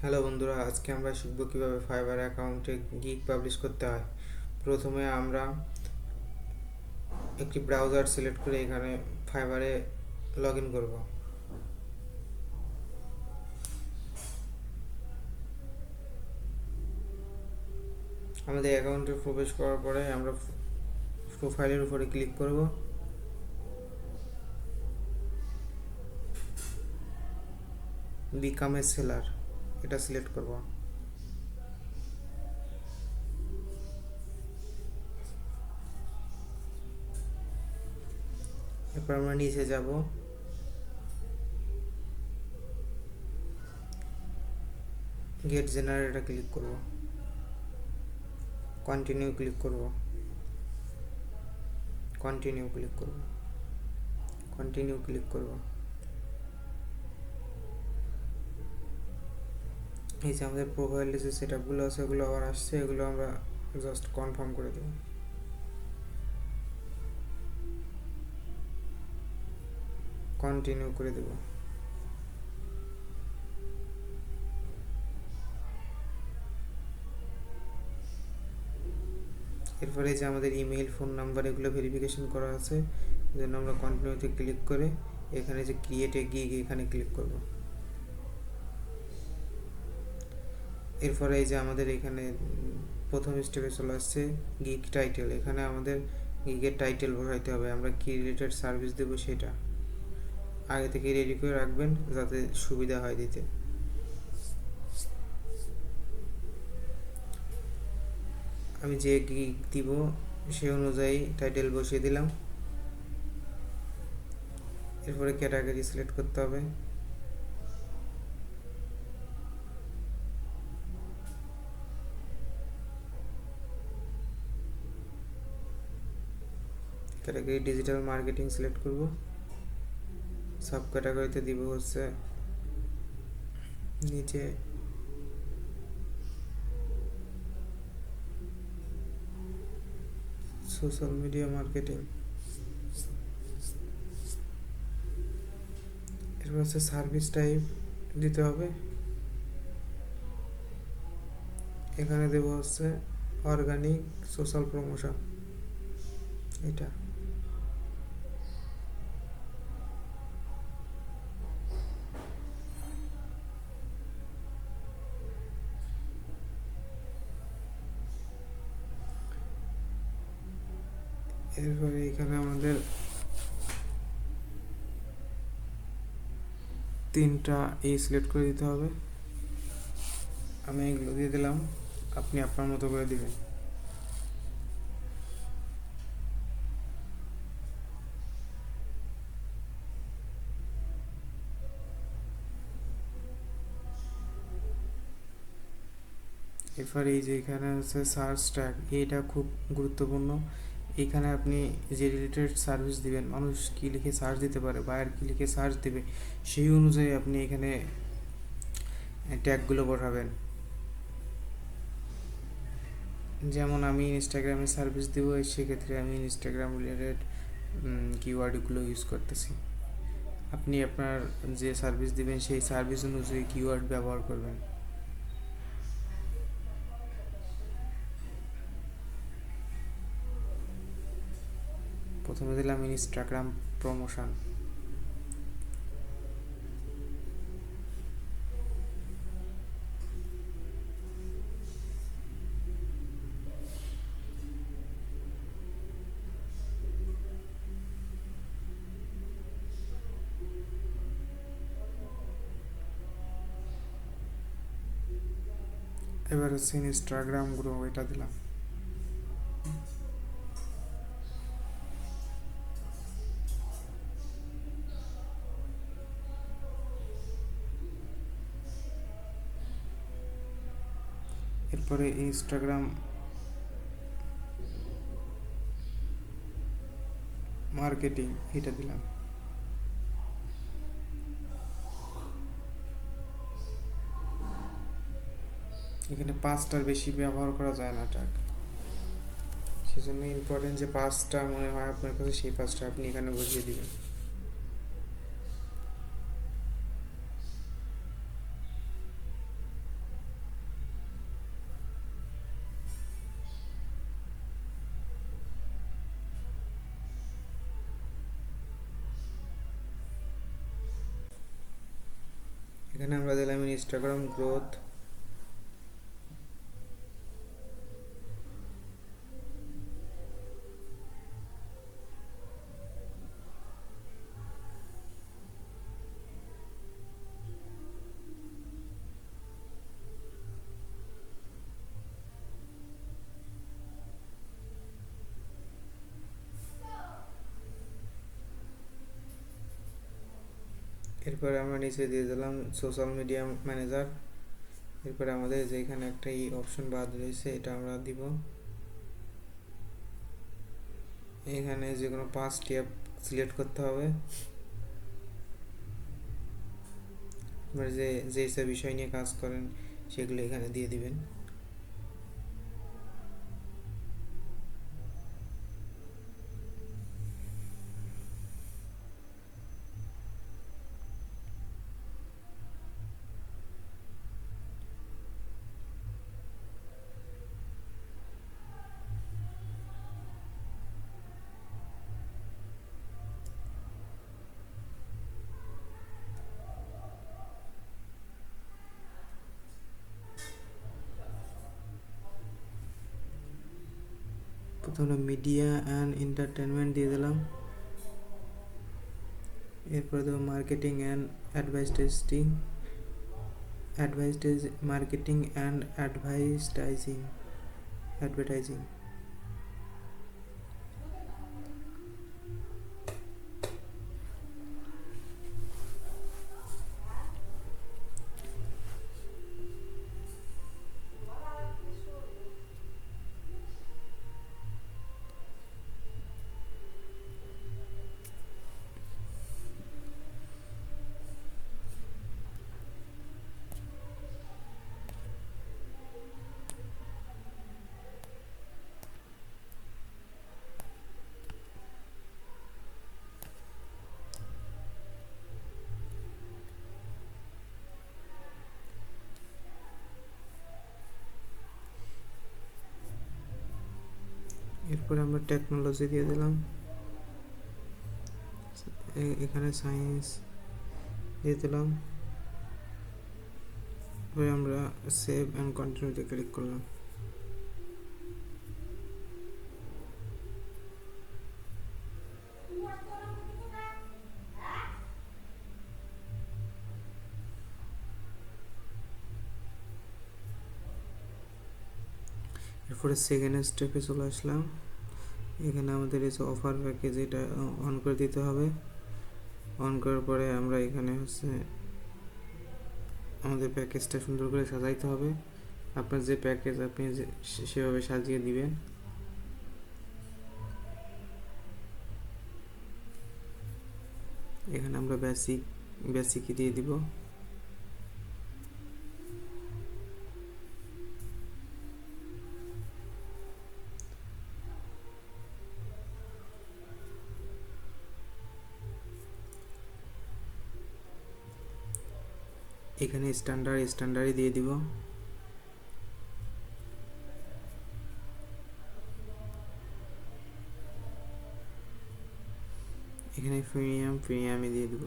Hello বন্ধুরা, আজকে আমরা শিখব কিভাবে ফাইবার অ্যাকাউন্টে গিগ পাবলিশ করতে হয়। প্রথমে আমরা একটি ব্রাউজার সিলেক্ট করে এখানে ফাইবারে লগ ইন করবো। আমাদের অ্যাকাউন্টে প্রবেশ করার পরে আমরা প্রোফাইলের উপরে ক্লিক করব। বিকাম এ সেলার এটা সিলেক্ট করব। এরপর আমরা নিচে যাব, গেট জেনারেটর ক্লিক করব, কন্টিনিউ ক্লিক করব, কন্টিনিউ ক্লিক করব, কন্টিনিউ ক্লিক করব। এই যে আমাদের প্রোফাইলে যে সেট আপগুলো আছে ওগুলো আবার আসছে, এগুলো আমরা জাস্ট কনফার্ম করে দেব। কন্টিনিউ করে দেব। এরপরে যে আমাদের ইমেল, ফোন নাম্বার এগুলো ভেরিফিকেশন করা আছে, এই জন্য আমরা কন্টিনিউতে ক্লিক করে এখানে যে ক্রিয়েট এ গিগ এখানে ক্লিক করব। এরপরে এই যে আমাদের এখানে প্রথম স্টেপে চলে আসছে গিগ টাইটেল। এখানে আমাদের গিগের টাইটেল বসাইতে হবে, আমরা কি রিলেটেড সার্ভিস দেব সেটা আগে থেকে রেডি করে রাখবেন যাতে সুবিধা হয় দিতে। আমি যে গিগ দিব সেই অনুযায়ী টাইটেল বসিয়ে দিলাম। এরপরে ক্যাটাগরি সিলেক্ট করতে হবে। ক্যাটাগরি ডিজিটাল মার্কেটিং সিলেক্ট করব। সাব ক্যাটাগরিতে দিব হচ্ছে নিচে সোশ্যাল মিডিয়া মার্কেটিং। এরপর হচ্ছে সার্ভিস টাইপ দিতে হবে। এখানে দেব হচ্ছে অর্গানিক সোশ্যাল প্রমোশন। এটা এরপরে এখানে আমাদের তিনটা সিলেক্ট করে দিতে হবে। আমি এগুলো দিয়ে দিলাম, আপনি আপনার মতো করে দিবেন। এরপরে এই যে এখানে হচ্ছে সার্চ ট্যাগ, এইটা খুব গুরুত্বপূর্ণ। এখানে আপনি যে রিলেটেড সার্ভিস দিবেন, মানুষ কী লিখে সার্চ দিতে পারে, বায়ার কী লিখে সার্চ দেবে, সেই অনুযায়ী আপনি এখানে ট্যাগগুলো বসাবেন। যেমন আমি ইনস্টাগ্রামে সার্ভিস দেবো, সেক্ষেত্রে আমি ইনস্টাগ্রাম রিলেটেড কিওয়ার্ডগুলো ইউজ করতেছি। আপনি আপনার যে সার্ভিস দিবেন সেই সার্ভিস অনুযায়ী কিওয়ার্ড ব্যবহার করবেন। প্রথমে দিলাম ইনস্টাগ্রাম প্রমোশন। এবার হচ্ছে ইনস্টাগ্রাম গ্রো, এটা দিলাম। এরপরে ইনস্টাগ্রাম মার্কেটিং, এটা দিলাম। এখানে 5টার বেশি ব্যবহার করা যায় না ট্যাগ, সেজন্য ইম্পর্টেন্ট যে 5টা মনে হয় আপনার কাছে, সেই 5টা আপনি এখানে বসিয়ে দিবেন। এখানে আমরা দিলাম ইনস্টাগ্রাম গ্রোথ। এরপরে আমরা নিচে দিয়ে দিলাম সোশ্যাল মিডিয়া ম্যানেজার। এরপরে আমাদের যে এখানে একটা ই অপশন বাদ রয়েছে, এটা আমরা দিব। এখানে যে কোনো 5টি অ্যাপ সিলেক্ট করতে হবে। আপনারা যে সব বিষয় নিয়ে কাজ করেন সেগুলো এখানে দিয়ে দিবেন। প্রথমে মিডিয়া অ্যান্ড এন্টারটেনমেন্ট দিয়ে দিলাম। এরপরে দেবো marketing and marketing and advertising. এরপরে আমরা টেকনোলজি দিয়ে দিলাম। এখানে সায়েন্স দিয়ে দিলাম। এরপরে আমরা সেভ অ্যান্ড কন্টিনিউতে ক্লিক করলাম। এরপরে সেকেন্ড স্টেপে চলে আসলাম। এখানে আমাদের এই যে অফার প্যাকেজ, এটা অন করে দিতে হবে। অন করার পরে আমরা এখানে হচ্ছে আমাদের প্যাকেজটা সুন্দর করে সাজাইতে হবে। আপনার যে প্যাকেজ আপনি সেভাবে সাজিয়ে দিবেন। এখানে আমরা বেসিকই দিয়ে দিব। এখানে স্ট্যান্ডার্ডই দিয়ে দিব। এখানে প্রিমিয়ামই দিয়ে দিব।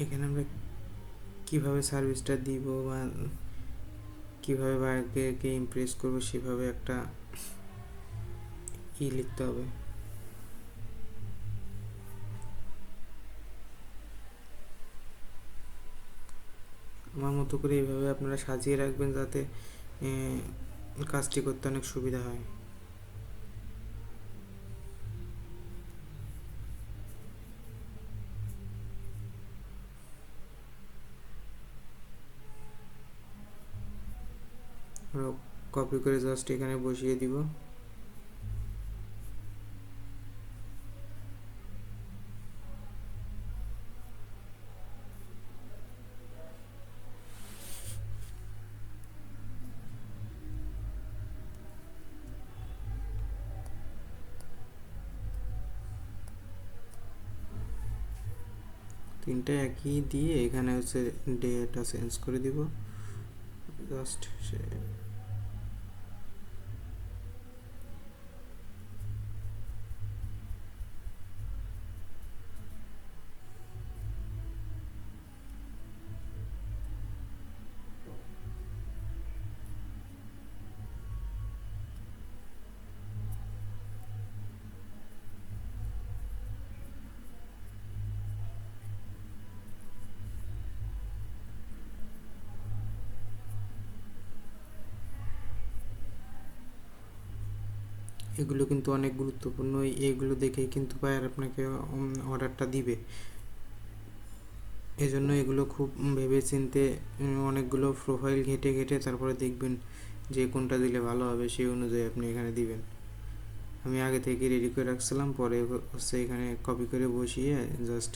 এখানে আমরা কিভাবে সার্ভিসটা দিব বা কিভাবে বায়ারকে ইমপ্রেস করবো সেভাবে একটা লিখতে হবে। আমার মতো করে এইভাবে আপনারা সাজিয়ে রাখবেন যাতে কাজটি করতে অনেক সুবিধা হয়। কপি করে জাস্ট এখানে বসিয়ে দিব। তিনটা একই দিয়ে এখানে হচ্ছে ডেটা চেঞ্জ করে দিব জাস্ট সে এগুলো কিন্তু অনেক গুরুত্বপূর্ণ, এইগুলো দেখেই কিন্তু বায়ার আপনাকে অর্ডারটা দিবে। এজন্য এগুলো খুব ভেবে চিনতে অনেকগুলো প্রোফাইল ঘেটে ঘেটে তারপরে দেখবেন যে কোনটা দিলে ভালো হবে, সেই অনুযায়ী আপনি এখানে দিবেন। আমি আগে থেকে রেডি করে রাখছিলাম, পরে হচ্ছে এখানে কপি করে বসিয়ে জাস্ট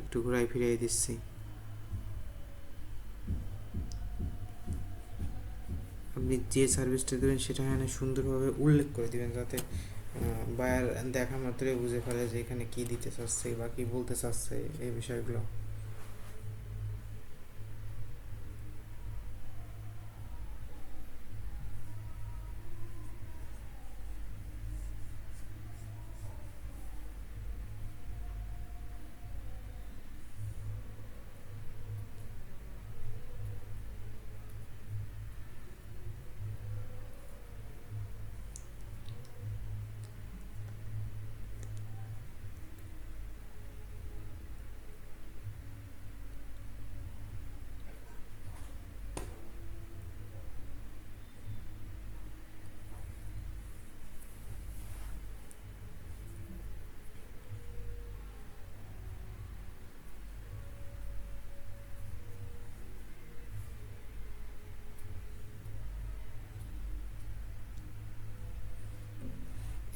একটু ঘুরাই ফিরিয়ে দিচ্ছি। আপনি যে সার্ভিসটা দেবেন সেটা এখানে সুন্দরভাবে উল্লেখ করে দিবেন, যাতে বায়ার দেখা মাত্রই বুঝে ফেলে যে এখানে কী দিতে চাচ্ছে বা কী বলতে চাচ্ছে এই বিষয়গুলো।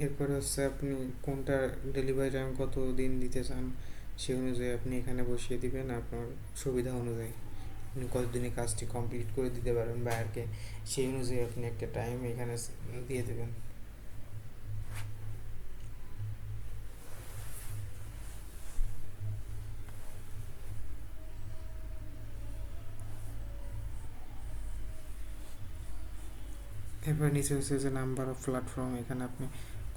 এরপরে হচ্ছে আপনি কোনটা ডেলিভারি টাইম কত দিন দিতে চান সেই অনুযায়ী আপনি এখানে বসিয়ে দিবেন আপনার সুবিধা অনুযায়ী। আপনি কতদিনে কাজটি কমপ্লিট করে দিতে পারবেন বায়ারকে, সেই অনুযায়ী আপনি একটা টাইম এখানে দিয়ে দেবেন। এরপর নিচে হচ্ছে যে নাম্বার অফ প্ল্যাটফর্ম, এখানে আপনি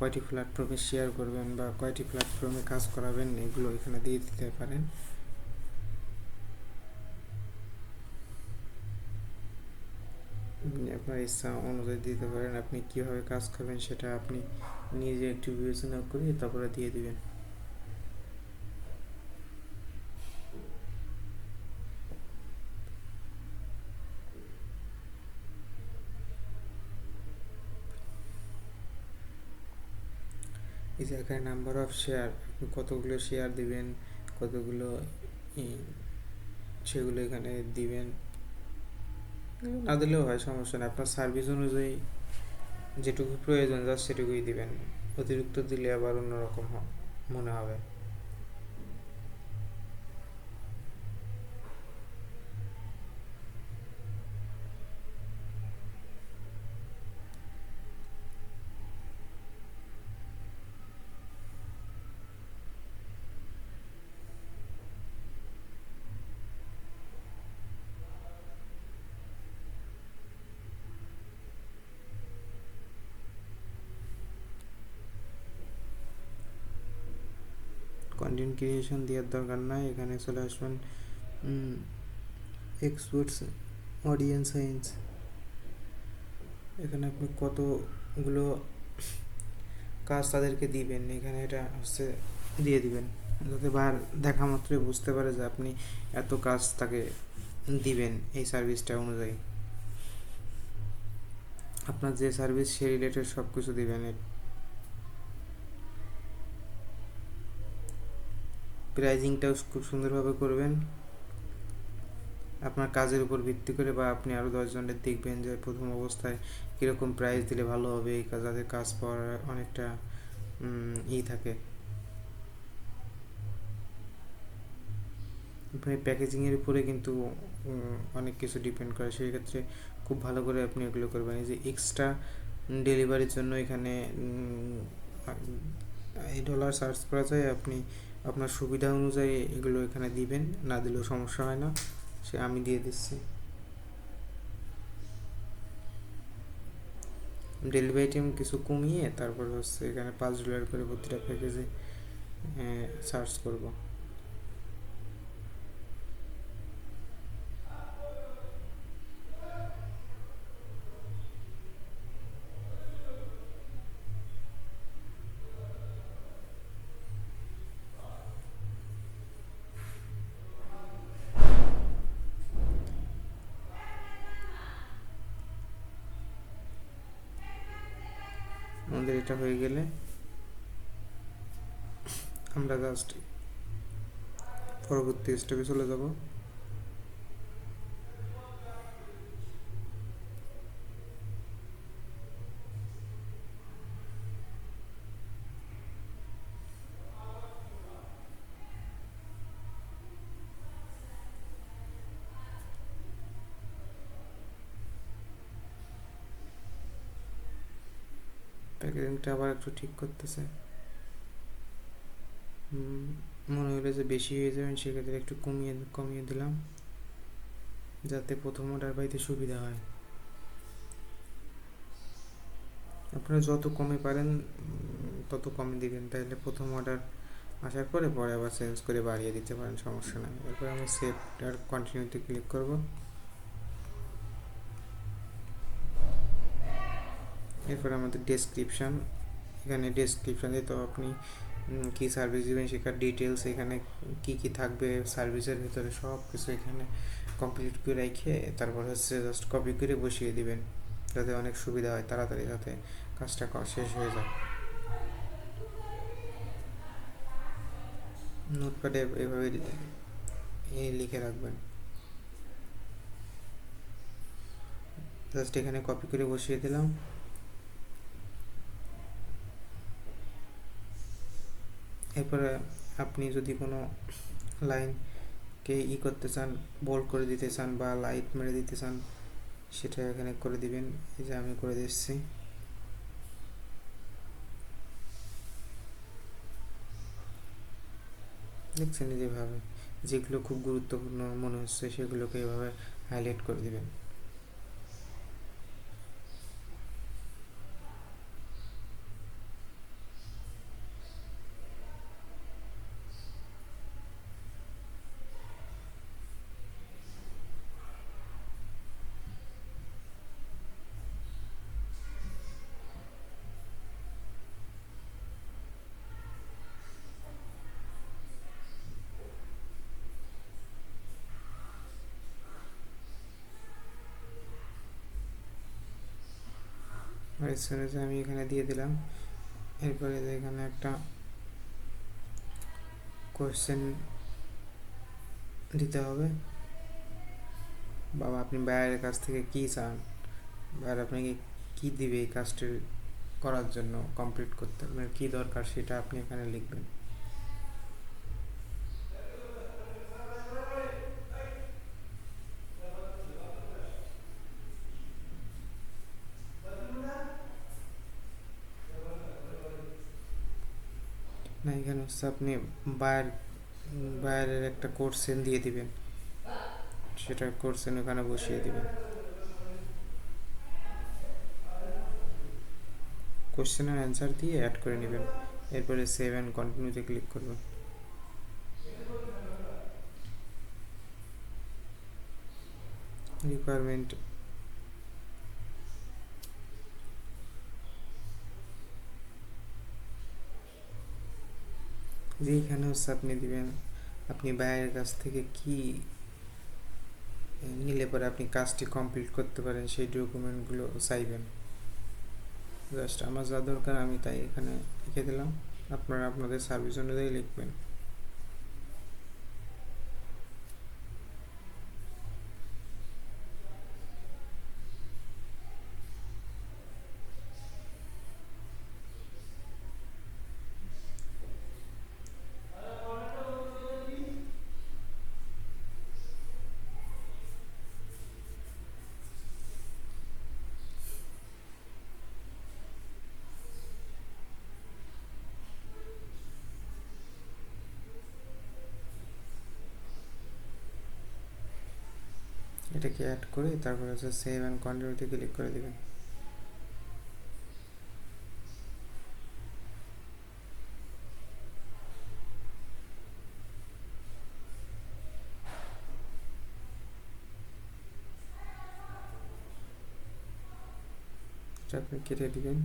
কয়টি প্ল্যাটফর্মে শেয়ার করবেন বা কয়টি প্ল্যাটফর্মে কাজ করাবেন এগুলো এখানে দিয়ে দিতে পারেন। আপনার ইচ্ছা অনুযায়ী দিতে পারেন, আপনি কীভাবে কাজ করবেন সেটা আপনি নিজে একটু বিবেচনা করে তারপরে দিয়ে দিবেন। এই যে এখানে নাম্বার অফ শেয়ার, আপনি কতগুলো শেয়ার দিবেন, কতগুলো সেগুলো এখানে দিবেন। না দিলেও হয়, সমস্যা নেই, আপনার সার্ভিস অনুযায়ী যেটুকু প্রয়োজন জাস্ট সেটুকুই দিবেন, অতিরিক্ত দিলে আবার অন্যরকম মনে হবে। কন্টেন্ট ক্রিয়েশন দেওয়ার দরকার নাই, এখানে চলে আসবেন এক্সপোর্টস অডিয়েন্স সাইন্স, এখানে আপনি কতগুলো কাজ তাদেরকে দিবেন এখানে এটা হচ্ছে দিয়ে দিবেন, যাতে বার দেখা মাত্রই বুঝতে পারে যে আপনি এত কাজ তাকে দিবেন এই সার্ভিসটা অনুযায়ী। আপনার যে সার্ভিস সে রিলেটেড সব কিছু দিবেন। প্রাইজিংটাও খুব সুন্দরভাবে করবেন আপনার কাজের উপর ভিত্তি করে, বা আপনি আরও 10 জনের দেখবেন যে প্রথম অবস্থায় কীরকম প্রাইস দিলে ভালো হবে, এই কাজ যাদের কাজ পাওয়ার অনেকটা থাকে। প্যাকেজিংয়ের উপরে কিন্তু অনেক কিছু ডিপেন্ড করে, সেই ক্ষেত্রে খুব ভালো করে আপনি এগুলো করবেন। এই যে এক্সট্রা ডেলিভারির জন্য এখানে $, সার্চ করা যায়, আপনি আপনার সুবিধা অনুযায়ী এগুলো এখানে দিবেন, না দিলেও সমস্যা হয় না, সে আমি দিয়ে দিচ্ছি। ডেলিভারি আইটেম কিছু কমিয়ে তারপর হচ্ছে এখানে $5 করে প্রতিটা প্যাকেজে চার্জ করব। আমাদের এটা হয়ে গেলে আমরা জাস্ট পরবর্তী স্টেপে চলে যাব। প্যাকেজিংটা আবার একটু ঠিক করতেছে, মনে হলো যে বেশি হয়ে যাবেন, সেক্ষেত্রে একটু কমিয়ে কমিয়ে দিলাম যাতে প্রথম অর্ডার পাইতে সুবিধা হয়। আপনারা যত কমে পারেন তত কমে দিবেন, তাহলে প্রথম অর্ডার আসার পরে পরে আবার চেঞ্জ করে বাড়িয়ে দিতে পারেন, সমস্যা নাই। এরপরে আমি সেভ আর কন্টিনিউতে ক্লিক করব। এরপর আমাদের ডেসক্রিপশান, এখানে ডেসক্রিপশানে তো আপনি কী সার্ভিস দেবেন সেখানে ডিটেলস, এখানে কি কি থাকবে সার্ভিসের ভিতরে সব কিছু এখানে কমপ্লিট করে রেখে তারপর হচ্ছে জাস্ট কপি করে বসিয়ে দিবেন, যাতে অনেক সুবিধা হয়, তাড়াতাড়ি যাতে কাজটা শেষ হয়ে যায়। নোটপ্যাডে এভাবে লিখে রাখবেন, জাস্ট এখানে কপি করে বসিয়ে দিলাম। এরপরে আপনি যদি কোনো লাইনকে করতে চান, বোল্ড করে দিতে চান বা লাইট মেরে দিতে চান, সেটা এখানে করে দিবেন। এই যে আমি করে দিচ্ছি। দেখছেন যেভাবে যেগুলো খুব গুরুত্বপূর্ণ মনে হচ্ছে সেগুলোকে এভাবে হাইলাইট করে দিবেন। আর স্টোরেজে আমি এখানে দিয়ে দিলাম। এরপরে এখানে একটা কোয়েশ্চেন দিতে হবে, বাবা আপনি বাইরের কাছ থেকে কি চান, বাইরে আপনাকে কি দিবে এই কাজটি করার জন্য, কমপ্লিট করতে আপনার কী দরকার সেটা আপনি এখানে লিখবেন। না এখানে হচ্ছে আপনি বাইরের একটা কোশ্চেন দিয়ে দিবেন, সেটা কোশ্চেন ওখানে বসিয়ে দিবেন, কোশ্চেনের অ্যান্সার দিয়ে অ্যাড করে নেবেন। এরপরে সেভ অ্যান্ড কন্টিনিউতে ক্লিক করবেন। রিকোয়ারমেন্ট যেইখানে হচ্ছে আপনি দিবেন আপনি বাইরের কাছ থেকে কি নিলে পরে আপনি কাজটি কমপ্লিট করতে পারেন সেই ডকুমেন্টগুলো চাইবেন। জাস্ট আমার যা দরকার আমি তাই এখানে লিখে দিলাম, আপনারা আপনাদের সার্ভিস অনুযায়ী লিখবেন। এটাকে অ্যাড করে তারপরে হচ্ছে সেভ অ্যান্ড কন্টিনিউতে ক্লিক করে দেবেন। এটা আপনি কেটে দিবেন।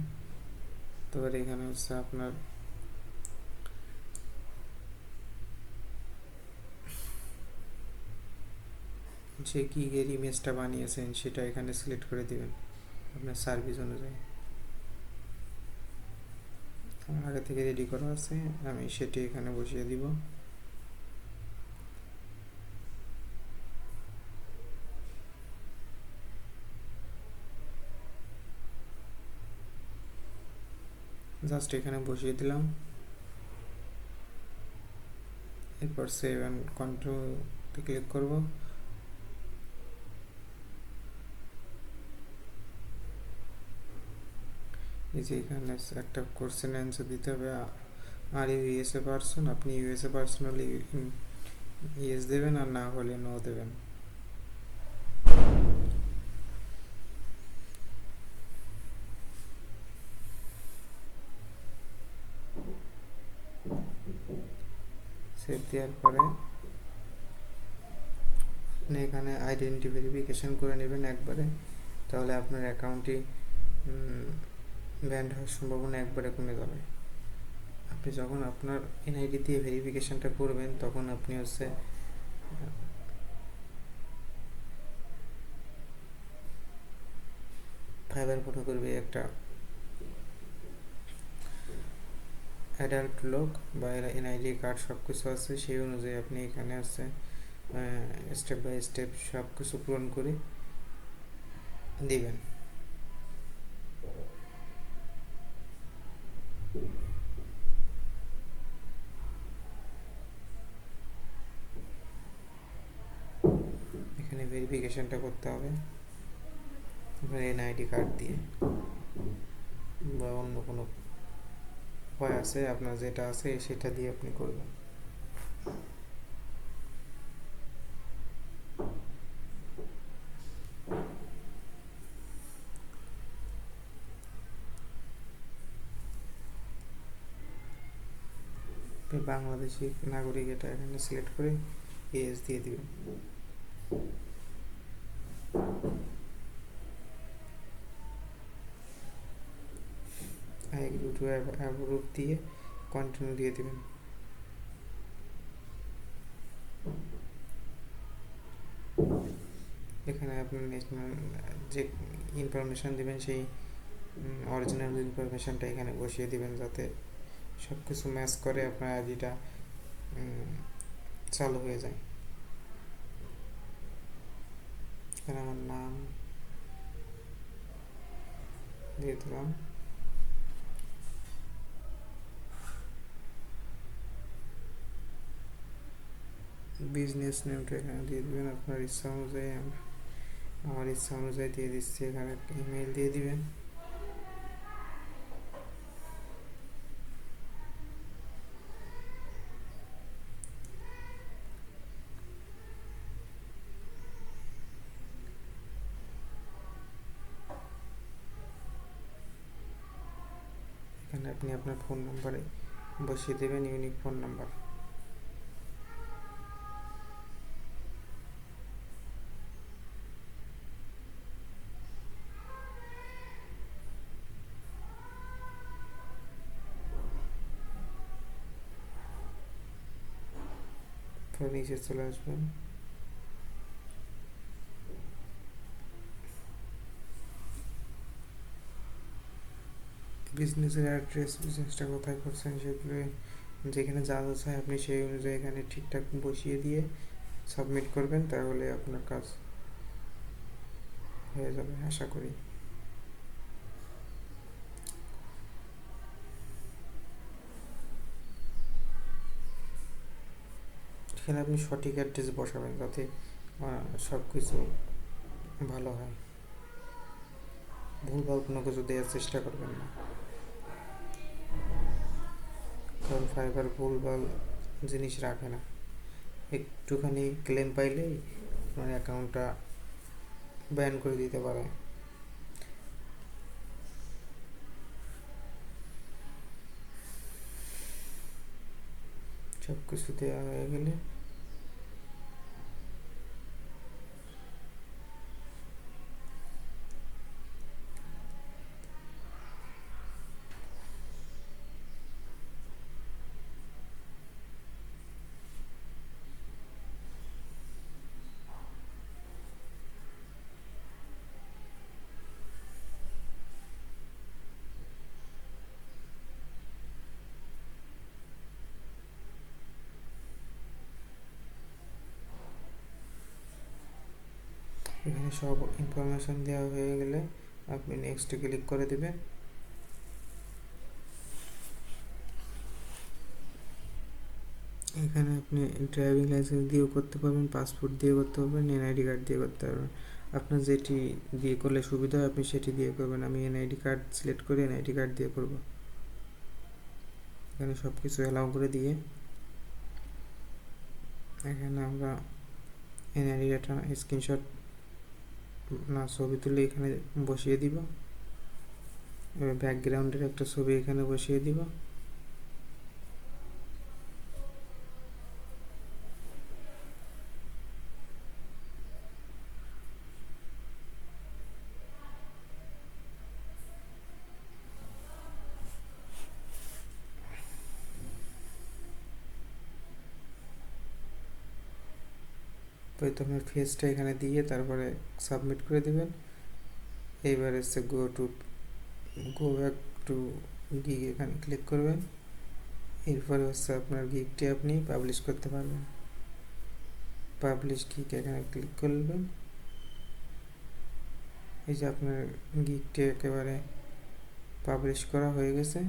তারপরে এখানে হচ্ছে আপনার যে গিগের ইমেজটা বানিয়েছেন সেটা এখানে সিলেক্ট করে দিবেন আপনার সার্ভিস অনুযায়ী। আমার আগে থেকে রেডি করা আছে, আমি সেটি এখানে বসিয়ে দিব। জাস্ট এখানে বসিয়ে দিলাম। এরপর সেভ অ্যান্ড কন্টিনিউতে ক্লিক করব। এই যে এখানে একটা কোশ্চেন অ্যান্সার দিতে হবে, আর ইউএসএ পারসন, আপনি ইউএসএ পারসন হলে ইয়েস দেবেন, আর না হলে নো দেবেন। সেভ দেওয়ার পরে আপনি এখানে আইডেন্টি ভেরিফিকেশন করে নেবেন একবারে, তাহলে আপনার অ্যাকাউন্টটি ব্যান্ড হওয়ার সম্ভাবনা একবারে কমে যাবে। আপনি যখন আপনার এনআইডি দিয়ে ভেরিফিকেশনটা করবেন তখন আপনি হচ্ছে ফাইবার ফটো করবে একটা অ্যাডাল্ট লোক বা এনআইডি কার্ড সব কিছু আছে, সেই অনুযায়ী আপনি এখানে আছে স্টেপ বাই স্টেপ সব কিছু পূরণ করে দিবেন। এখানে ভেরিফিকেশনটা করতে হবে এনআইডি কার্ড দিয়ে, বা অন্য কোনো উপায় আছে আপনার যেটা আছে সেটা দিয়ে আপনি করবেন। বাংলাদেশি নাগরিক এটা এখানে সিলেক্ট করে ইয়েস দিয়ে দিবেন। এগ্রি টু অ্যাপ্রুভ দিয়ে কন্টিনিউ দিয়ে দিবেন। এখানে আপনি যে ইনফরমেশান দিবেন সেই অরিজিনাল ইনফরমেশানটা এখানে বসিয়ে দিবেন, যাতে সব কিছু ম্যাচ করে আপনার আইডিটা চালু হয়ে যায়। এখানে আমার নাম দিয়ে দিলাম, বিজনেস নেমটা এখানে দিয়ে দিবেন আপনার ইচ্ছা অনুযায়ী। আমার ইচ্ছা অনুযায়ী দিয়ে দিচ্ছি, এখানে ইমেল দিয়ে দিবেন। এখানে আপনি আপনার ফোন নাম্বারে বসিয়ে দেবেন ইউনিক ফোন নাম্বার। নিচে চলে আসবেন, বিজনেসের অ্যাড্রেস, বিজনেসটা কোথায় করছেন সেগুলো যেখানে যা যা চায় আপনি সেই অনুযায়ী এখানে ঠিকঠাক বসিয়ে দিয়ে সাবমিট করবেন, তাহলে আপনার কাজ হয়ে যাবে আশা করি। এখানে আপনি সঠিক অ্যাড্রেস বসাবেন যাতে সব কিছু ভালো হয়, ভুলভাল কোনো কিছু দেওয়ার চেষ্টা করবেন না, কারণ ফাইবার ভুলভাল জিনিস রাখে না। একটুখানি ক্লেম পাইলেই আপনার অ্যাকাউন্টটা ব্যান করে দিতে পারে। সব কিছু দেওয়া হয়ে গেলে এখানে সব ইনফরমেশন দেওয়া হয়ে গেলে আপনি নেক্সটে ক্লিক করে দেবেন। এখানে আপনি ড্রাইভিং লাইসেন্স দিয়েও করতে পারবেন, পাসপোর্ট দিয়ে করতে পারবেন, এনআইডি কার্ড দিয়ে করতে পারবেন। আপনার যেটি দিয়ে করলে সুবিধা হয় আপনি সেটি দিয়ে করবেন। আমি এনআইডি কার্ড সিলেক্ট করে এনআইডি কার্ড দিয়ে করব। এখানে সব কিছু অ্যালাউ করে দিয়ে এখানে আমরা এনআইডি ডাটা স্ক্রিনশট না ছবি তুলে এখানে বসিয়ে দিব। এবার ব্যাকগ্রাউন্ডের একটা ছবি এখানে বসিয়ে দিব। প্রথমে ফেসটা এখানে দিয়ে তারপরে সাবমিট করে দেবেন। এইবার হচ্ছে গো ব্যাক টু গিগ এখানে ক্লিক করবেন। এরপরে হচ্ছে আপনার গিগটি আপনি পাবলিশ করতে পারবেন। পাবলিশ গিগ এখানে ক্লিক করবেন। এই যে আপনার গিগটি একেবারে পাবলিশ করা হয়ে গেছে।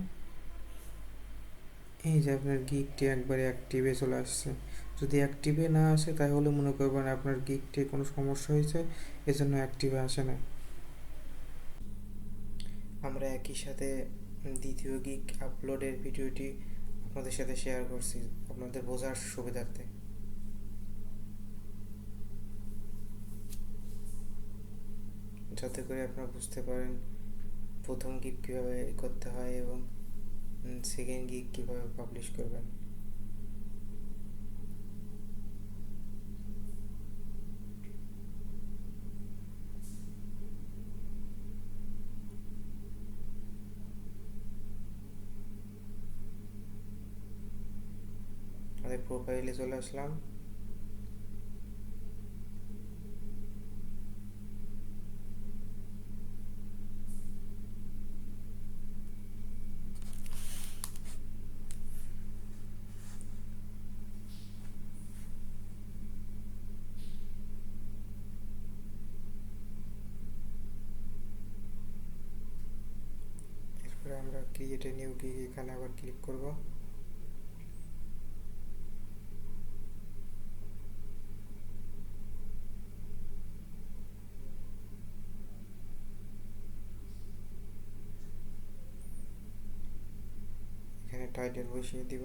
এই যে আপনার গিগটি একবারে অ্যাক্টিভে চলে আসছে। যদি অ্যাক্টিভে না আসে তাহলে মনে করবেন আপনার গিগটি কোনো সমস্যা হয়েছে, এজন্য অ্যাক্টিভে আসে না। আমরা একই সাথে দ্বিতীয় গিগ আপলোডের ভিডিওটি আপনাদের সাথে শেয়ার করছি আপনাদের বোঝার সুবিধার্থে। যাতে করে আপনারা বুঝতে পারেন প্রথম গিগ কীভাবে করতে হয় এবং সেকেন্ড গিগ কীভাবে পাবলিশ করবেন। আমাদের প্রোফাইলে চলে আসলাম। এরপরে আমরা ক্রিয়েট এ নিউ গিগ এখানে আবার ক্লিক করব। এখানে টাইটেল বসিয়ে দিব।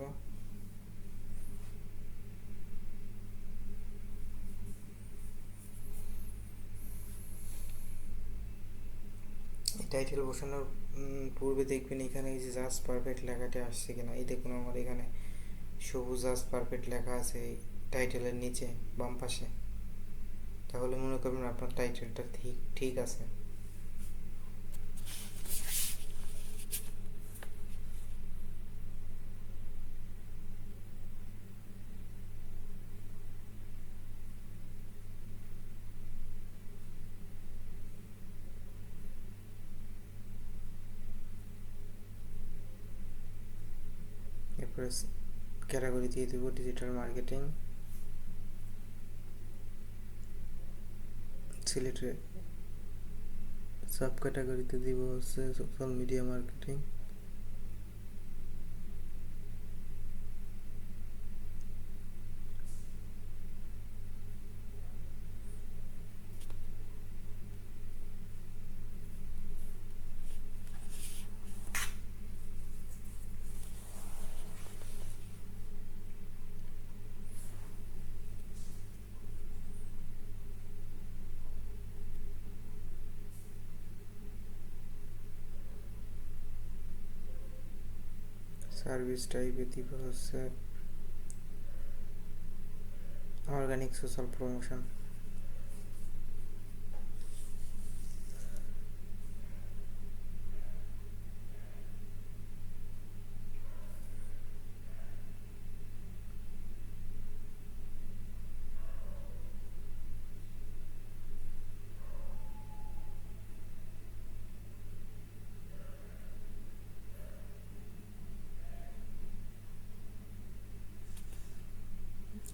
টাইটেল বসানোর পূর্বে দেখবেন এখানে এই যে জাস্ট পারফেক্ট লেখাটি আসছে কিনা। এই দেখুন আমার এখানে সবুজ জাস্ট পারফেক্ট লেখা আছে এই টাইটেলের নিচে বাম পাশে। তাহলে মনে করবেন আপনার টাইটেলটা ঠিক ঠিক আছে। এরপরে ক্যাটাগরি দিয়ে দেবো ডিজিটাল মার্কেটিং। সিলেক্টে সাব ক্যাটাগরিতে দিব হচ্ছে সোশ্যাল মিডিয়া মার্কেটিং। সার্ভিস টাইপে দিব হচ্ছে অর্গানিক সোশ্যাল প্রমোশন।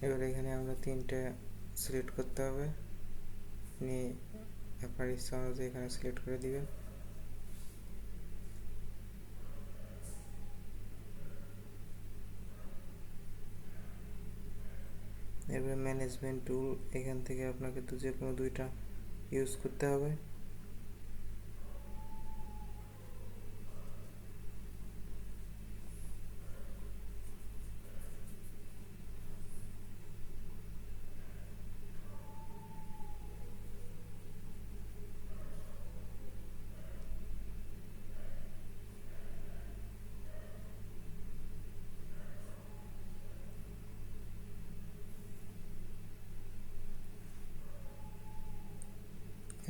এবার এখানে আমরা তিনটে সিলেক্ট করতে হবে, নিয়ে আপনার ইচ্ছা অনুযায়ী এখানে সিলেক্ট করে দিবেন। এরপরে ম্যানেজমেন্ট টুল, এখান থেকে আপনাকে যে কোনো দুইটা ইউজ করতে হবে।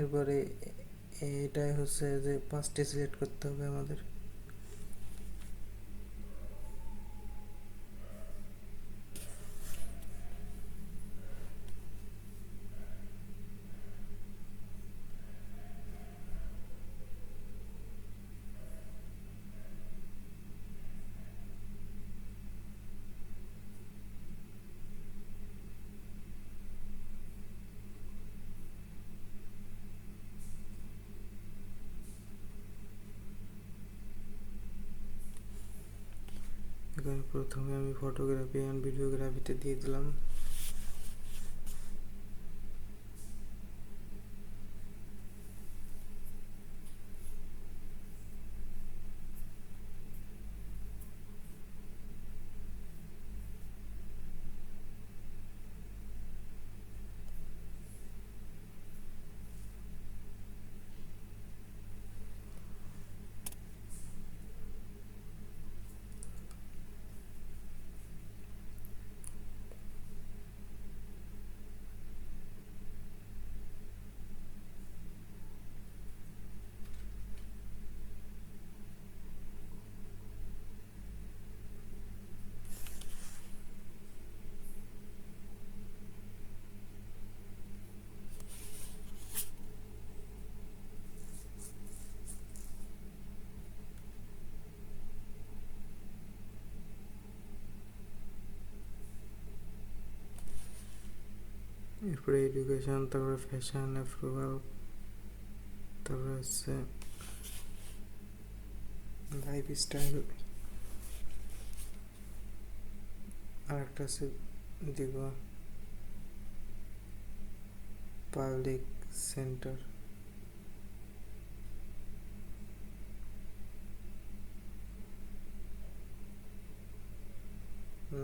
এরপরে এটাই হচ্ছে যে 5টি সিলেক্ট করতে হবে আমাদের। এখানে প্রথমে আমি ফটোগ্রাফি অ্যান্ড ভিডিওগ্রাফিতে দিয়ে দিলাম। এরপরে এডুকেশন, তারপরে ফ্যাশন অ্যাপ্রুভাল, তারপরে হচ্ছে লাইফস্টাইল, আর একটা হচ্ছে দিব পাবলিক সেন্টার।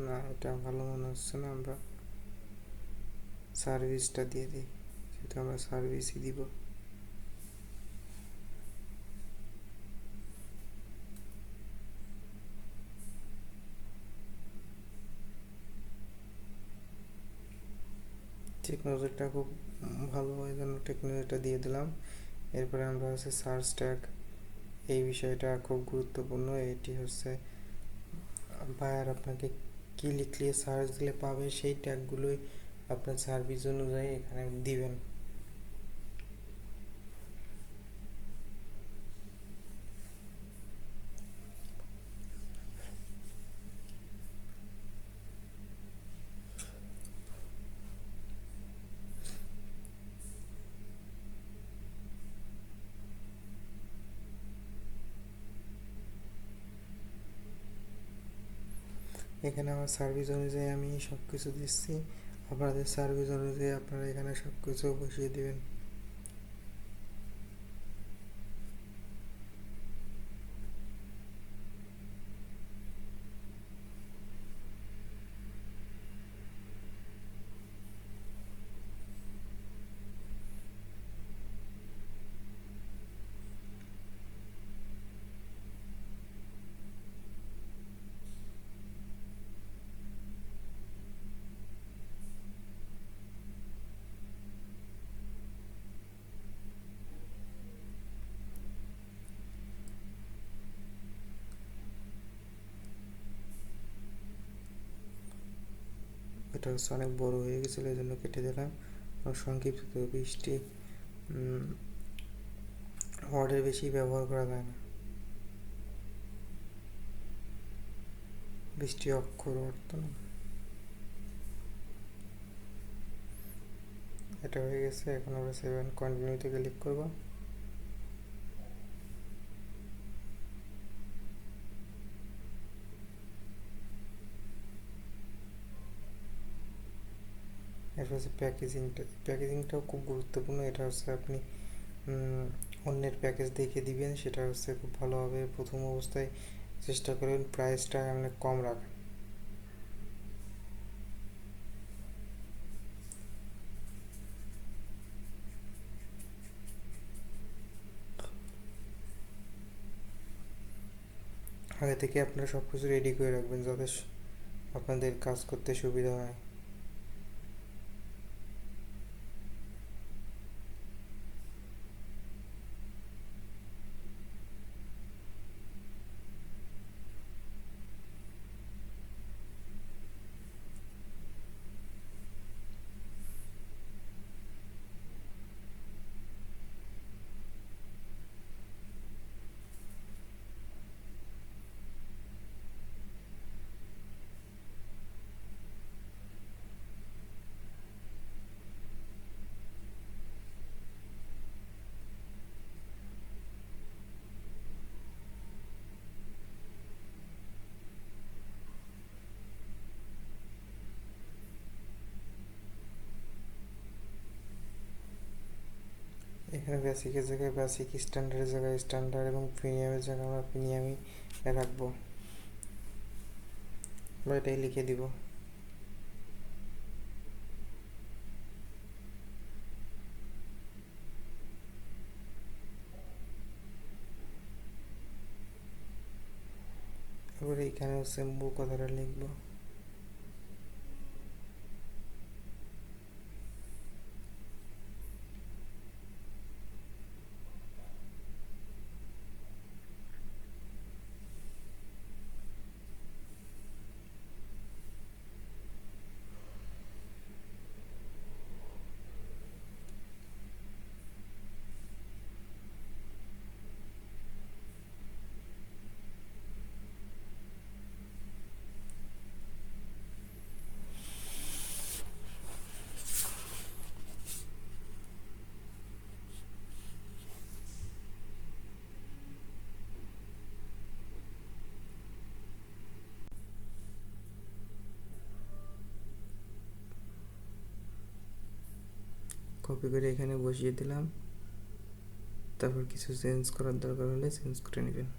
না, এটা ভালো মনে হচ্ছে না, আমরা সার্ভিসটা দিয়ে দিই, যেহেতু আমরা সার্ভিসই দিব। টেকনোলজিটা খুব ভালো, এই জন্য টেকনোলজিটা দিয়ে দিলাম। এরপরে আমরা হচ্ছে সার্চ ট্যাগ, এই বিষয়টা খুব গুরুত্বপূর্ণ। এটি হচ্ছে বায়ার আপনাকে কি লিখলে সার্চ দিলে পাবে, সেই ট্যাগগুলোই আপনার সার্ভিস অনুযায়ী এখানে দিবেন। এখানে আমার সার্ভিস অনুযায়ী আমি সব কিছু দিচ্ছি, আপনাদের সার্ভিস অনুযায়ী আপনারা এখানে সব কিছু বসিয়ে দেবেন। এটা হচ্ছে অনেক বড় হয়ে গেছিলো, এই জন্য কেটে দিলাম। সংক্ষিপ্ত, 20টি ওয়ার্ডের বেশি ব্যবহার করা যায় না, 20টি অক্ষর অর্থ না। এটা হয়ে গেছে। এখন আমরা সেভ অ্যান্ড কন্টিনিউতে ক্লিক করবো। এরপর হচ্ছে প্যাকেজিংটাও খুব গুরুত্বপূর্ণ। এটা হচ্ছে আপনি অন্যের প্যাকেজ দেখে দিবেন, সেটা হচ্ছে খুব ভালো হবে। প্রথম অবস্থায় চেষ্টা করবেন প্রাইসটা অনেক কম রাখা। আগে থেকে আপনারা সব কিছু রেডি করে রাখবেন যাতে আপনাদের কাজ করতে সুবিধা হয়। এখানে বেসিকের জায়গায় বেসিক, স্ট্যান্ডার্ডের জায়গায় স্ট্যান্ডার্ড এবং প্রিমিয়ামের জায়গায় আমরা প্রিমিয়ামই রাখবো, বা এটাই লিখে দিব। এবারে এখানে হচ্ছে মূল কথাটা লিখবো। কপি করে এখানে বসিয়ে দিলাম। তারপর কিছু চেঞ্জ করার দরকার হলে চেঞ্জ করে নেবেন।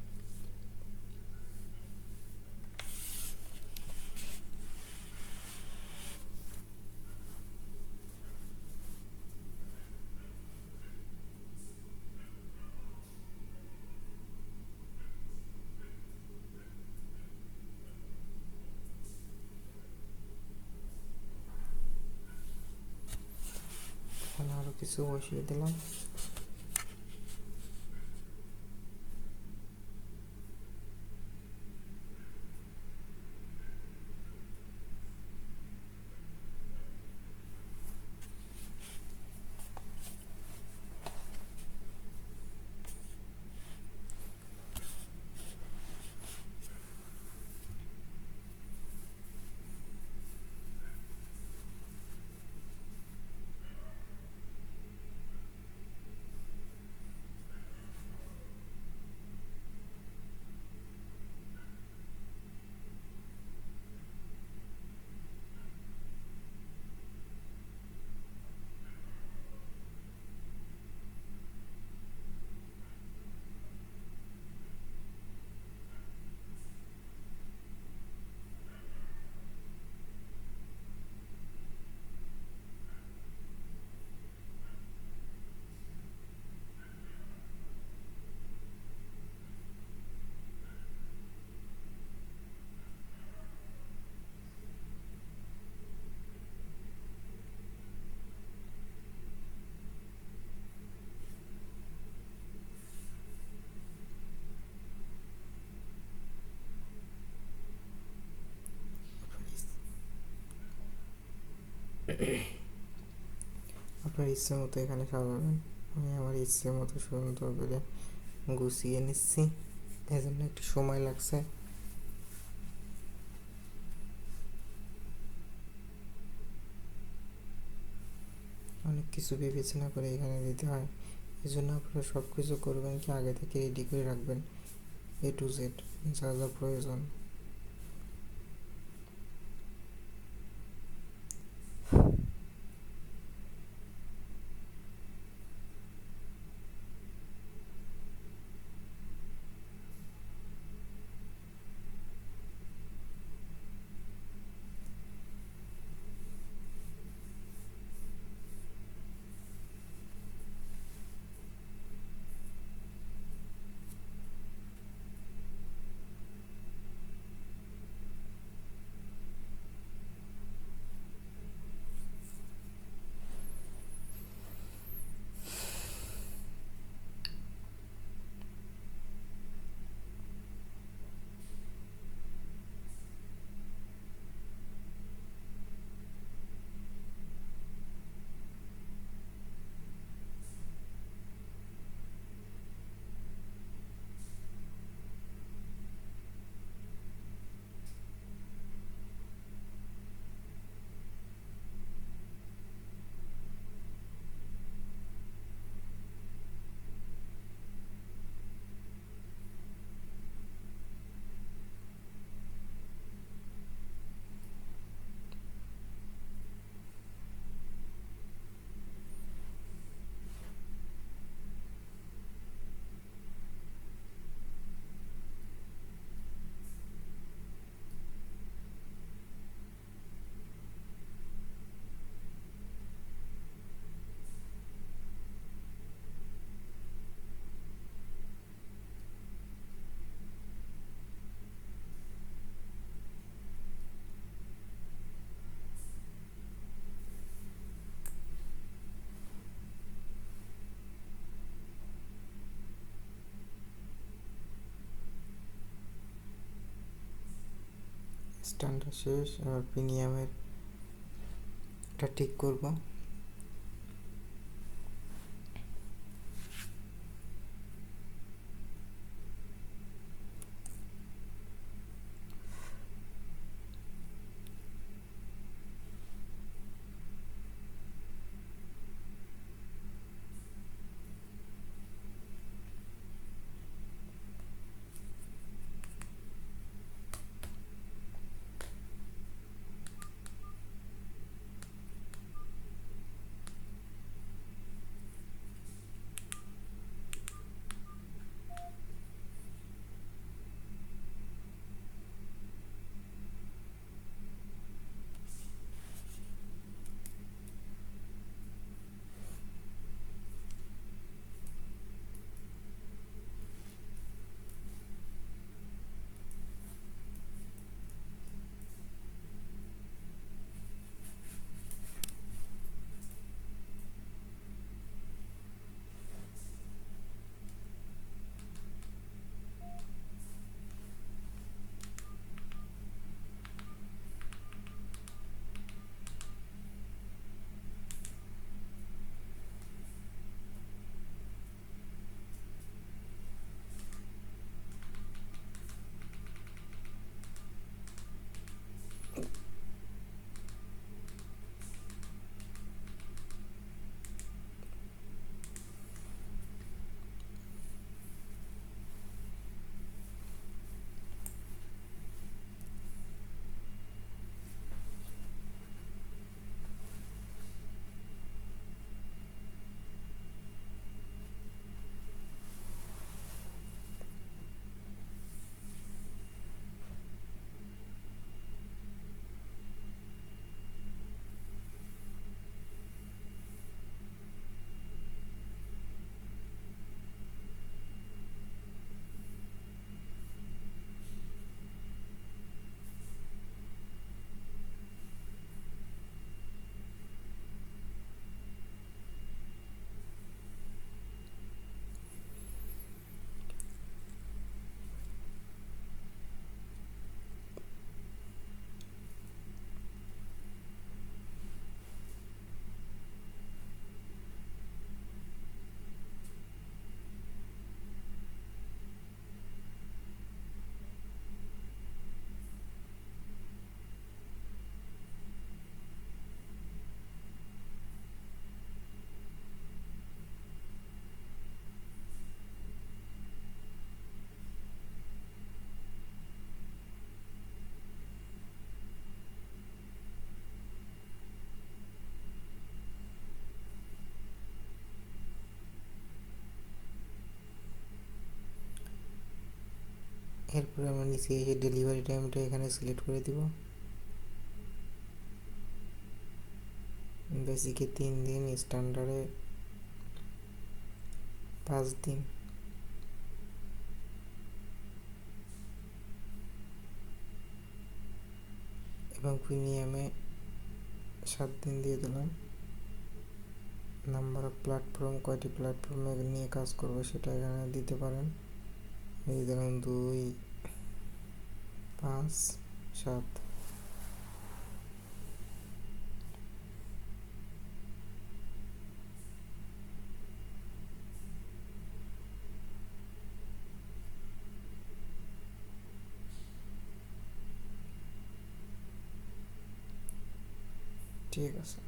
আরও কিছু বসিয়ে দিলাম। আপনার ইচ্ছে মতো এখানে সাজাবেন। আমি আমার ইচ্ছে মতো সুন্দর করে গুছিয়ে নিচ্ছি, এজন্য একটু সময় লাগছে। অনেক কিছু বিবেচনা করে এখানে দিতে হয়, এই জন্য আপনারা সব কিছু করবেন কি আগে থেকে রেডি করে রাখবেন, A to Z যা যা প্রয়োজন। স্ট্যান্ডটা শেষ, এবার প্রিমিয়ামের এটা ঠিক করব। এরপরে আমরা নিচে এসে ডেলিভারি টাইমটা এখানে সিলেক্ট করে দিব। বেসিকে 3 দিন, স্ট্যান্ডার্ডে 5 দিন। এবং প্রিমিয়ামে 7 দিন দিয়ে দিলাম। নাম্বার অফ প্ল্যাটফর্ম, কয়টি প্ল্যাটফর্মে নিয়ে কাজ করবো সেটা এখানে দিতে পারেন। এই দিলাম 2, 5, 7। ঠিক আছে।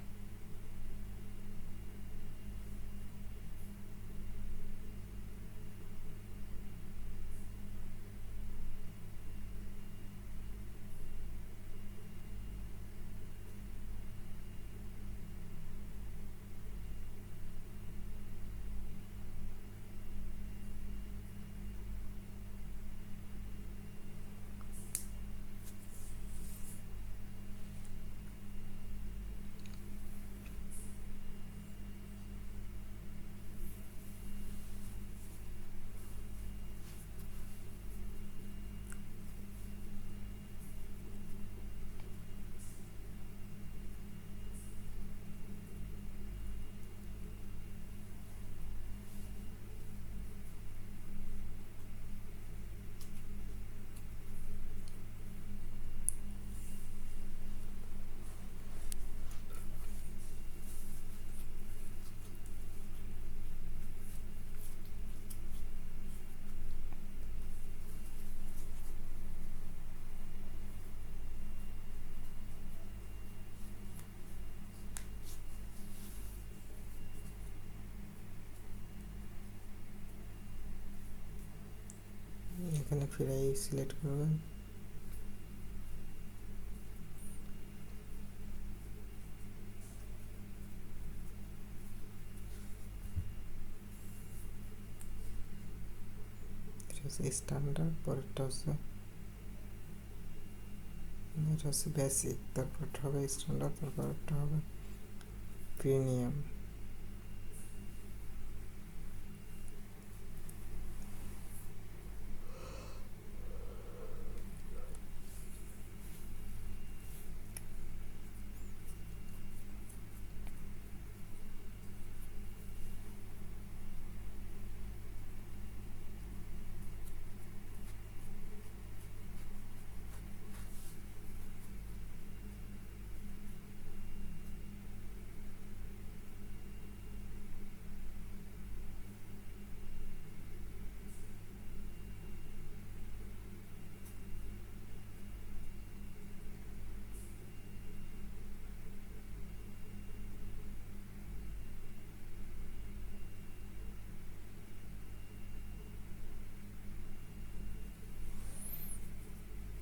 এখানে ফ্রাই সিলেক্ট করবেন। স্ট্যান্ডার্ড, পরেরটা হচ্ছে এটা হচ্ছে বেসিক, তারপরটা হবে স্ট্যান্ডার্ড, তারপরটা হবে প্রিমিয়াম।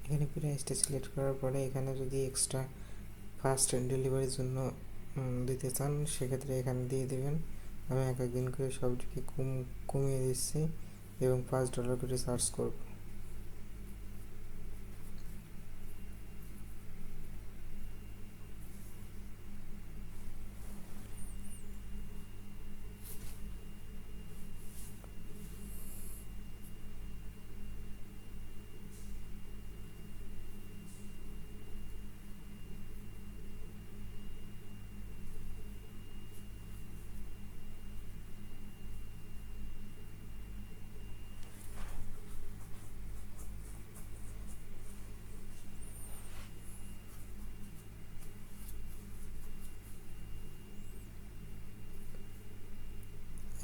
এখানে প্রাইসটা সিলেক্ট করার পরে এখানে যদি এক্সট্রা ফাস্ট ডেলিভারির জন্য দিতে চান সেক্ষেত্রে এখানে দিয়ে দেবেন। আমি এক একদিন করে সবটিকে কমিয়ে দিচ্ছি এবং $5 করে চার্জ করব।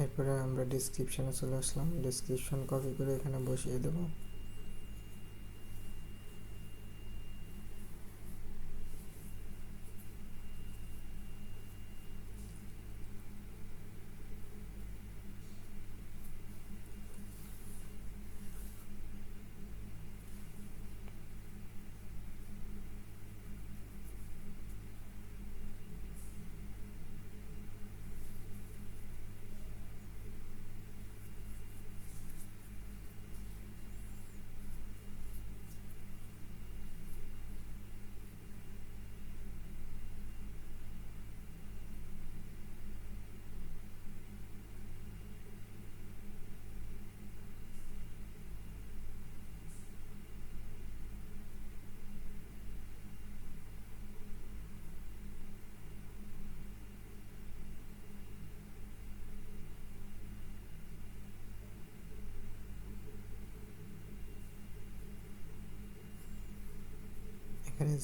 এরপরে আমরা ডেসক্রিপশনে চলে আসলাম। ডেসক্রিপশন কপি করে এখানে বসিয়ে দেবো।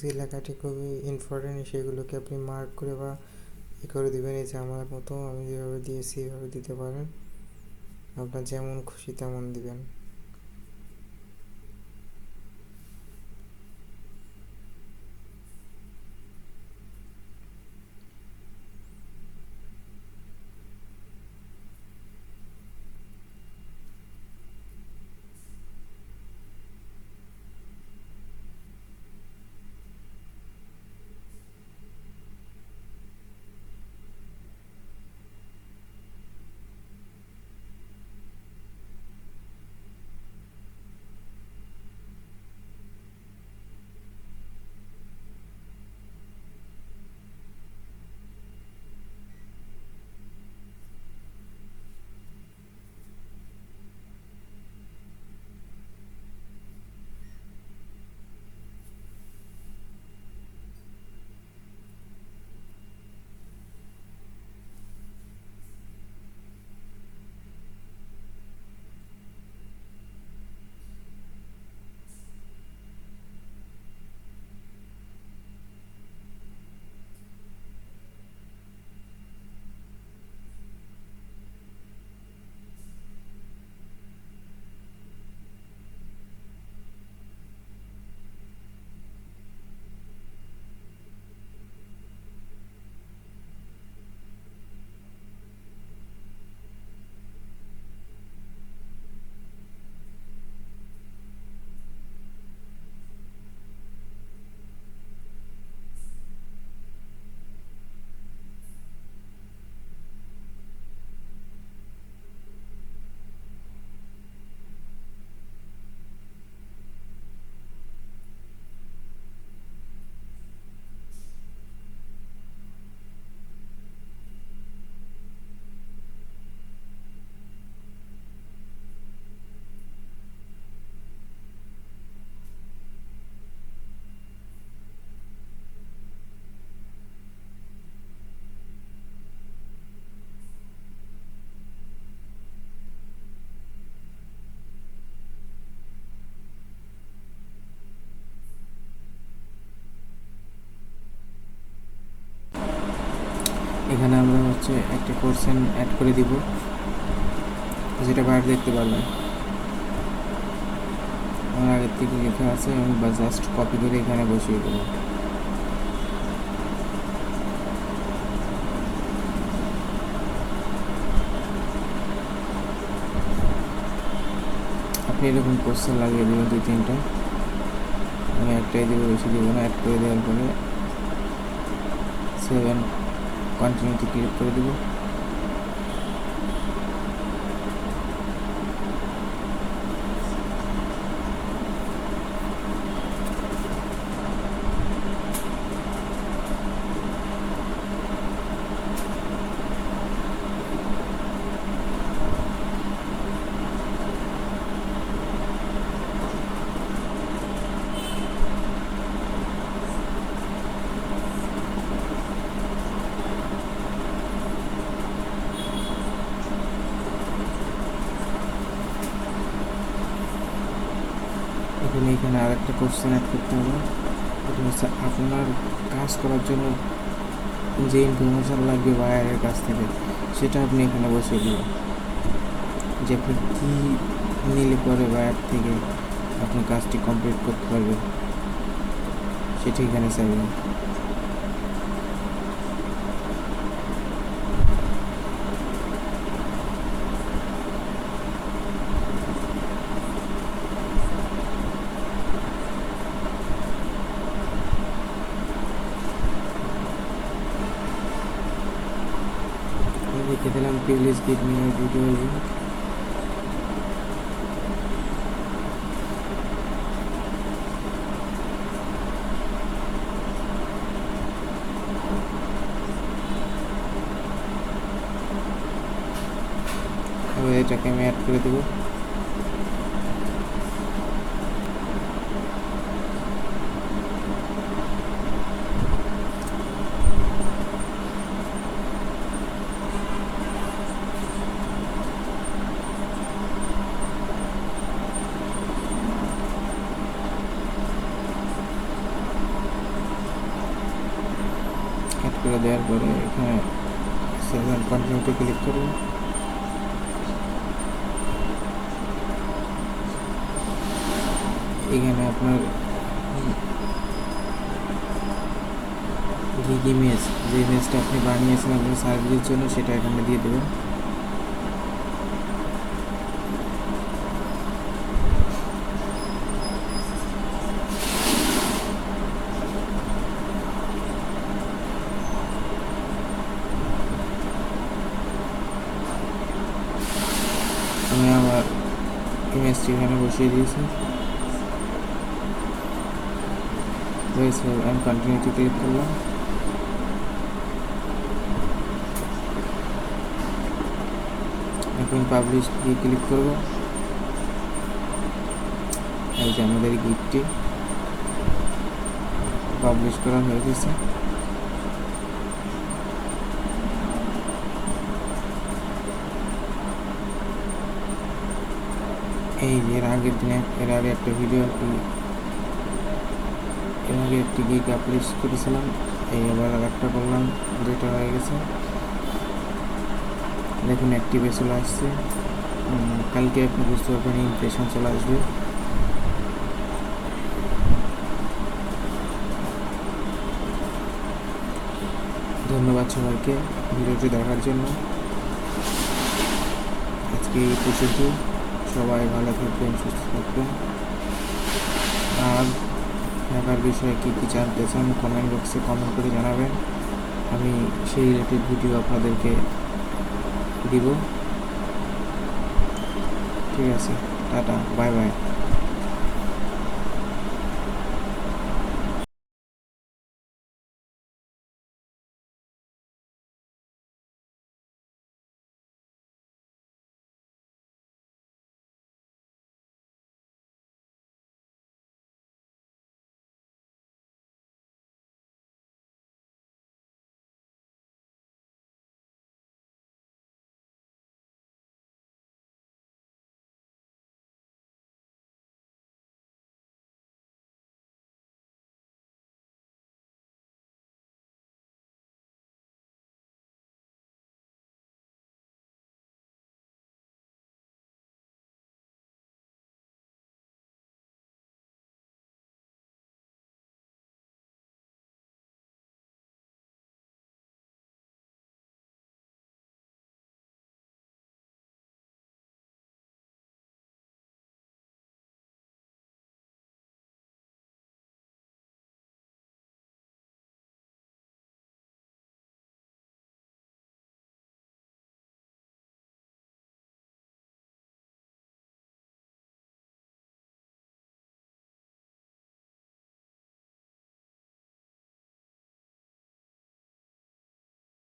যে লেখাটি খুবই ইম্পর্টেন্ট সেগুলোকে আপনি মার্ক করে বা করে দেবেন। এই যে আমার মতো আমি যেভাবে দিয়েছি এভাবে দিতে পারেন, আপনার যেমন খুশি তেমন দিবেন। এখানে আমরা একটা কোশ্চেন অ্যাড করে দিব, যেটা বাইরে দেখতে পারবেন। আমার আগের থেকে লেখা আছে, আমি জাস্ট কপি করে এখানে বসিয়ে দেবো। আপনি এরকম কোশ্চেন লাগিয়ে দেবেন 2-3টা। আমি একটাই দেবো, বেশি দেবো না। অ্যাড করে দেওয়ার পরে 7 কন্টিনিউতে ক্লিক করে দেবো। এখানে আরেকটা কোশ্চেন অ্যাড করতে হবে। এটা হচ্ছে আপনার কাজ করার জন্য যে ইনফরমেশান লাগবে বায়ারের কাছ থেকে, সেটা আপনি এখানে বসিয়ে দেবেন। যে আপনি কী নিলে পরে বায়ার থেকে আপনি কাজটি কমপ্লিট করতে পারবেন, সেটা এখানে চাইবেন। লিখে দিলাম please give me a video link. এবার এটাকে আমি অ্যাড করে দেবো। জায়গা দেওয়ার পরে এখানে সেভ অ্যান্ড কন্টিনিউতে ক্লিক করব। এখানে আপনার গিগ ইমেজ, যে ইমেজটা আপনি বানিয়েছেন আপনার সার্ভিসের জন্য, সেটা এখানে দিয়ে দেবেন। আমি আমার ইমেজটি এখানে বসিয়ে দিয়েছি। সেভ অ্যান্ড কন্টিনিউতে ক্লিক করলাম। এখন পাবলিশ দিয়ে ক্লিক করব। এই যে আমাদের গিগটি পাবলিশ করা হয়ে গেছে। এই যে এর আগের দিনে এর আগে একটা ভিডিও এর আগে একটি গিগ আপলোড করেছিলাম, এই আবার একটা করলাম, দুটো হয়ে গেছে। দেখুন অ্যাক্টিভে চলে আসছে। কালকে আপনি বুঝতে পারবেন ইমপ্রেশন চলে আসবে। ধন্যবাদ সবাইকে ভিডিওটি দেখার জন্য। আজকে এই পর্যন্ত। সবাই ভালো থাকবেন, সুস্থ থাকবেন। আর ঢাকার বিষয়ে কী কী জানতে চান কমেন্ট বক্সে কমেন্ট করে জানাবেন। আমি সেই রিলেটেড ভিডিও আপনাদেরকে দিব। ঠিক আছে, টাটা, বাই বাই।